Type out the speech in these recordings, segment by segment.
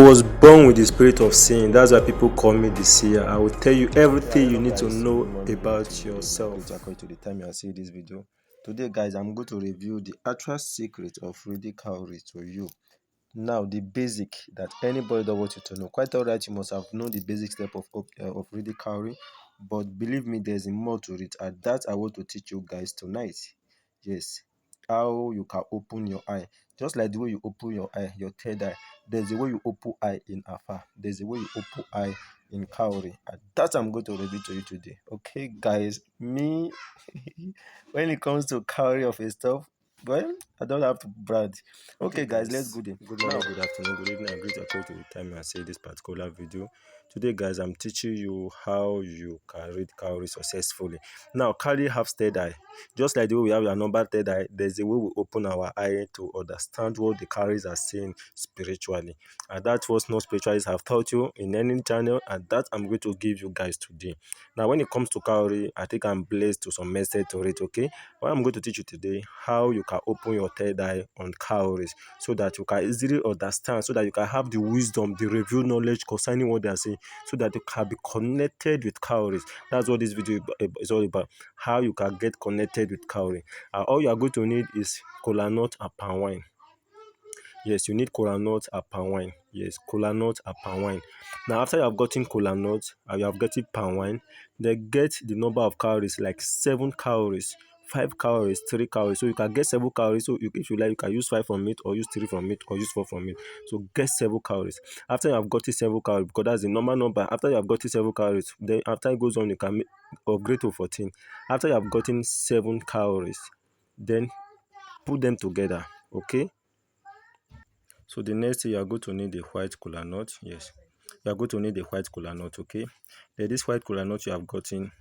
was born with the spirit of seeing. That's why people call me the seer. I will tell you everything you need to know about yourself. According to the time you are seeing this video, today, guys, I'm going to review the actual secret of reading cowries to you. Now, the basic that anybody that wants you to know. Quite all right, you must have known the basic step of reading cowrie, but believe me, there's more to it, and that I want to teach you guys tonight. Yes, how you can open your eye, just like the way you open your eye, your third eye. There's a way you open eye in Afa. There's a way you open eye in cowrie, and that I'm going to reveal to you today. Okay, guys, me when it comes to cowrie of a stuff, well, I don't have to brag. Okay, guys, let's go there. Good morning, good afternoon, good evening. I greet according to the time I say this particular video. Today, guys, I'm teaching you how you can read cowrie successfully. Now, cowrie have third eye. Just like the way we have our number third eye, there's a way we open our eye to understand what the cowries are saying spiritually. And that's what no spiritualists have taught you in any channel, and that I'm going to give you guys today. Now, when it comes to cowrie, I think I'm blessed to some message to it, okay? What I'm going to teach you today, how you can open your third eye on cowries so that you can easily understand, so that you can have the wisdom, the revealed knowledge concerning what they are saying, so that you can be connected with cowries. That's what this video is all about, how you can get connected with cowrie. All you are going to need is kola nut and palm wine. Yes, you need kola nut and palm wine. Yes, kola nut and palm wine. Now, after you have gotten kola nut and you have gotten palm wine, then get the number of calories, like 7 calories, 5 calories, 3 calories. So you can get 7 calories. So if you like, you can use 5 from it, or use 3 from it, or use 4 from it. So get 7 calories. After you have gotten 7 calories, because that's the normal number. After you have gotten 7 calories, then after it goes on, you can upgrade to 14. After you have gotten 7 calories, then put them together. Okay. So the next thing, you are going to need a white kola nut. Yes, you are going to need a white kola nut. Okay, then this white kola nut you have gotten,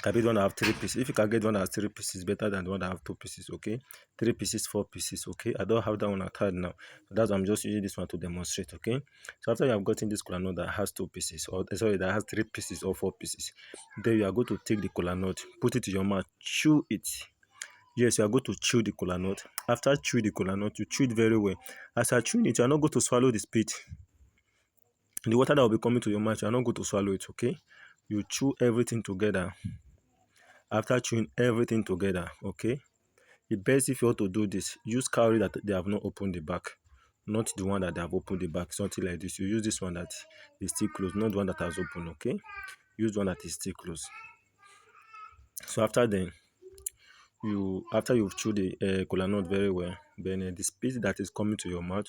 can be the one that have 3 pieces. If you can get the one that has 3 pieces, better than the one that have 2 pieces. Okay, 3 pieces, 4 pieces. Okay, I don't have that one at hand now, so that's why I'm just using this one to demonstrate. Okay, so after you have gotten this kola nut that has 2 pieces, or sorry, that has 3 pieces or 4 pieces, then you are going to take the kola nut, put it in your mouth, chew it. Yes, you are going to chew the kola nut. After chew the kola nut, you chew it very well. As you are chewing it, you are not going to swallow the spit. The water that will be coming to your mouth, you are not going to swallow it, okay? You chew everything together. After chewing everything together, okay? The best, if you want to do this, use cowrie that they have not opened the back. Not the one that they have opened the back, something like this. You use this one that is still closed, not the one that has opened, okay? Use one that is still closed. So after then, after you've chewed the kola nut very well, then the spit that is coming to your mouth,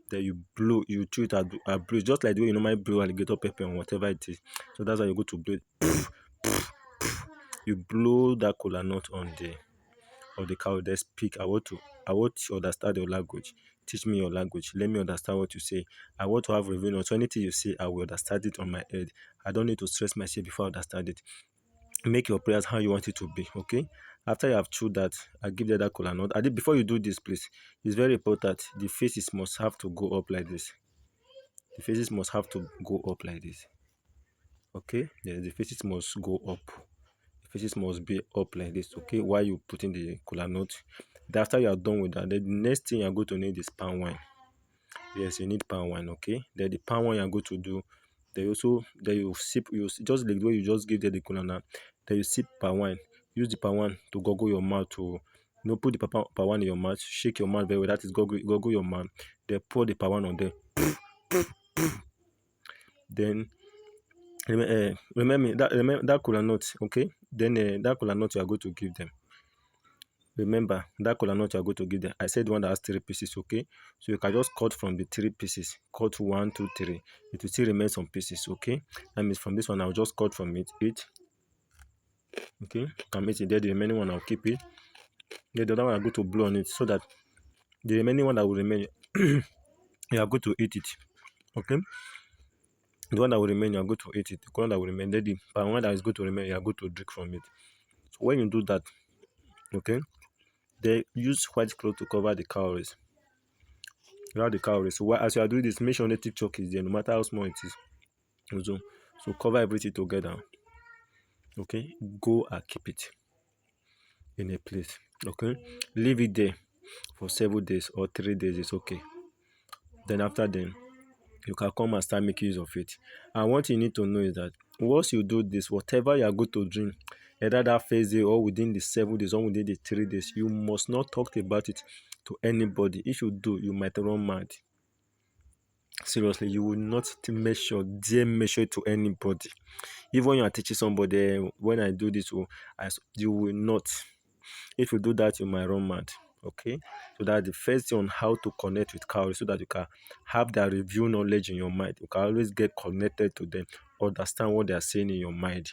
then you chew it at blow, just like the way you normally blow alligator pepper or whatever it is. So that's how you go to blow it. You blow that kola nut on the cow. Then speak. I want to understand your language. Teach me your language. Let me understand what you say. I want to have revenue. So anything you say, I will understand it on my head. I don't need to stress myself before I understand it. Make your prayers how you want it to be. Okay, after you have chewed that, I give you that kola nut. I did before you do this, please, it's very important, the faces must have to go up like this. The faces must have to go up like this. Okay, yeah, the faces must go up. The faces must be up like this. Okay, while you put in the kola nut. Then after you are done with that, then the next thing you are going to need is palm wine. Yes, you need palm wine. Okay, then the palm wine you are going to do, then you sip, just like the way you just give them the kola nut, then you sip palm wine. Use the palm wine to goggle your mouth, to put the palm wine in your mouth, shake your mouth very well, that is goggle your mouth, then pour the palm wine on there. Then remember that kola nut. Okay, then that kola nut you are going to give them. Remember that kola nut you are going to give them. I said one that has 3 pieces. Okay, so you can just cut from the 3 pieces. Cut 1, 2, 3. It will still remain some pieces. Okay, that means from this one I'll just cut from it 8. Okay, I'm eating there. The remaining one I'll keep it. Then the other one I'm going to blow on it, so that the remaining one that will remain, you are going to eat it. Okay, the one that will remain, you are going to eat it. The one that will remain, then the one that is going to remain, you are going to drink from it. So when you do that, okay, they use white cloth to cover the calories. Around the calories. So as you are doing this, make sure native chalk is there, no matter how small it is. So cover everything together. Okay, go and keep it in a place. Okay, leave it there for several days or 3 days. It's okay. Then after then, you can come and start making use of it. And what you need to know is that once you do this, whatever you are going to drink, either that first day or within the 7 days or within the 3 days, you must not talk about it to anybody. If you do, you might run mad. Seriously, you will not dare measure it to anybody. Even when you are teaching somebody, when I do this, you will not. If you do that, you might run mad. Okay, so that's the first thing on how to connect with cowries, so that you can have that review knowledge in your mind. You can always get connected to them, understand what they are saying in your mind.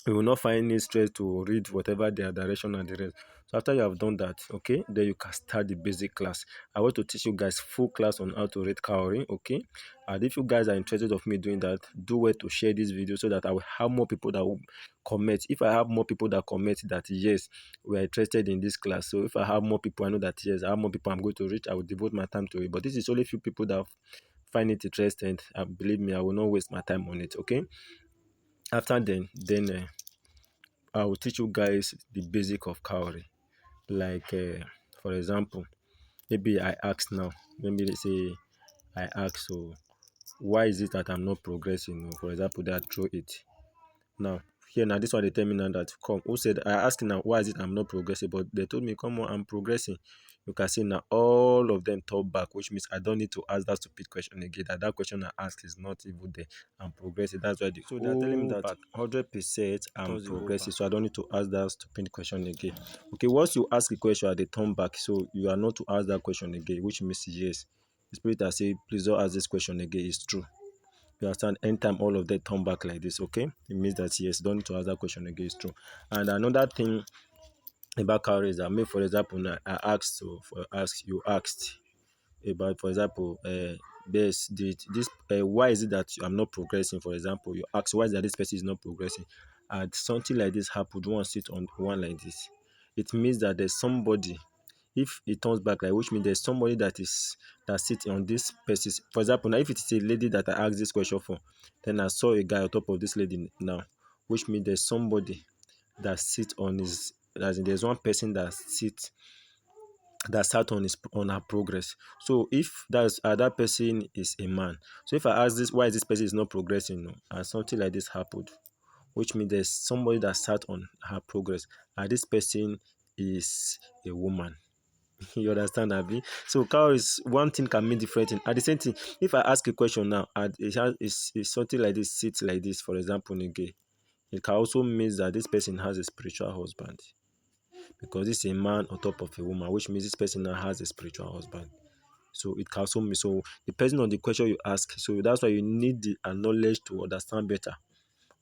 You will not find it stress to read whatever their direction and the rest. So after you have done that, okay, then you can start the basic class. I want to teach you guys full class on how to read cowrie, okay? And if you guys are interested of me doing that, do well to share this video so that I will have more people that will comment. If I have more people that comment that yes, we are interested in this class. So if I have more people, I know that yes, I have more people I'm going to reach, I will devote my time to it. But this is only few people that find it interesting. Believe me, I will not waste my time on it, okay? After then I will teach you guys the basic of cowrie. Like, for example, maybe I ask now, maybe let's say I ask, so why is it that I'm not progressing? Or for example, that throw it. Now, here now, this one they tell me now that come. Who said I asked now why is it I'm not progressing? But they told me, come on, I'm progressing. You can see now all of them talk back, which means I don't need to ask that stupid question again. That question I asked is not even there. I'm progressing. That's why the So they are telling me whole that back 100% I'm turns the whole progressing. back. So I don't need to ask that stupid question again. Okay, once you ask a question, they turn back. So you are not to ask that question again, which means yes. The spirit has said, please don't ask this question again. It's true. You understand? Anytime all of them turn back like this, okay? It means that yes, don't need to ask that question again. It's true. And another thing about cowries that me, for example, now I asked you asked about, for example, this why is it that I'm not progressing? For example, you ask why is that this person is not progressing, and something like this happened. One sit on one like this, it means that there's somebody. If it turns back like, which means there's somebody that sits on this person. For example, now if it is a lady that I asked this question for, then I saw a guy on top of this lady now, which means there's somebody that sits on his, as in there's one person that sat on her progress. So if that person is a man, so if I ask this why this person is not progressing, no, and something like this happened, which means there's somebody that sat on her progress, and this person is a woman. You understand, Abi? So cow is one thing can mean different thing. At the same thing, if I ask a question now and it's something like this, sits like this, for example, Nige, it can also mean that this person has a spiritual husband, because this is a man on top of a woman, which means this person now has a spiritual husband. So it can also mean, so depending on the question you ask, so that's why you need the knowledge to understand better.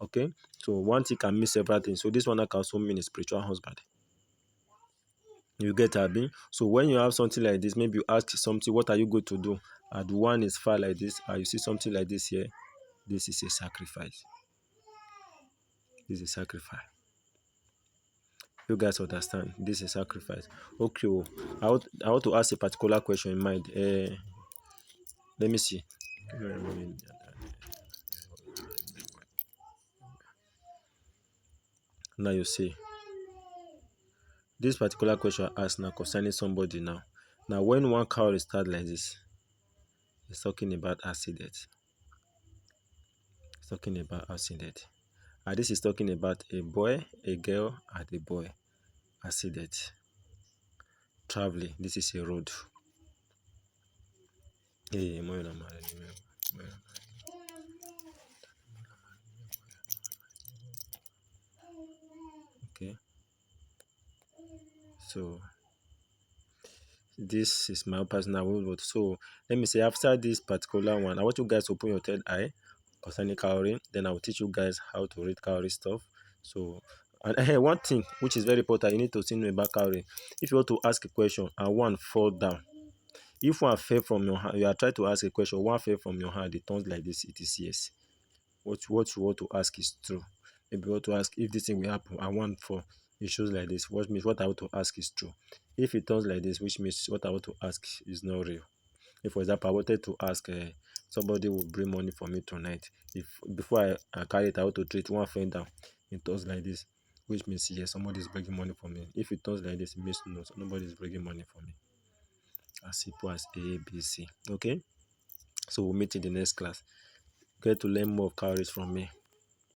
Okay, so one thing can mean several things. So this one can also mean a spiritual husband. You get Abi? So when you have something like this, maybe you ask something, what are you going to do? And one is far like this, and you see something like this here, this is a sacrifice. This is a sacrifice. You guys understand? This is sacrifice. Okay, oh, I want to ask a particular question in mind. Let me see. Now you see. This particular question I asked now concerning somebody now. Now when one cow is start like this, it's talking about accident. It's talking about accident. And this is talking about a boy, a girl, and a boy. Accident. Traveling. This is a road. Hey, okay. So this is my personal word. So let me say after this particular one, I want you guys to open your third eye concerning cowrie. Then I will teach you guys how to read cowrie stuff. So and one thing which is very important, you need to know about cowrie. If you want to ask a question and one fall down, if one fell from your hand, you are trying to ask a question, one fell from your hand, it turns like this, it is yes. What you want to ask is true. Maybe you want to ask if this thing will happen and one fall, it shows like this. What means what I want to ask is true. If it turns like this, which means what I want to ask is not real. If, for example, I wanted to ask somebody will bring money for me tonight. If before I carry it, I want to treat one friend down, it turns like this, which means yes, somebody is bringing money for me. If it turns like this, it means no, so nobody is bringing money for me. As simple as A, B, C. Okay. So we'll meet in the next class. Get to learn more of cowries from me.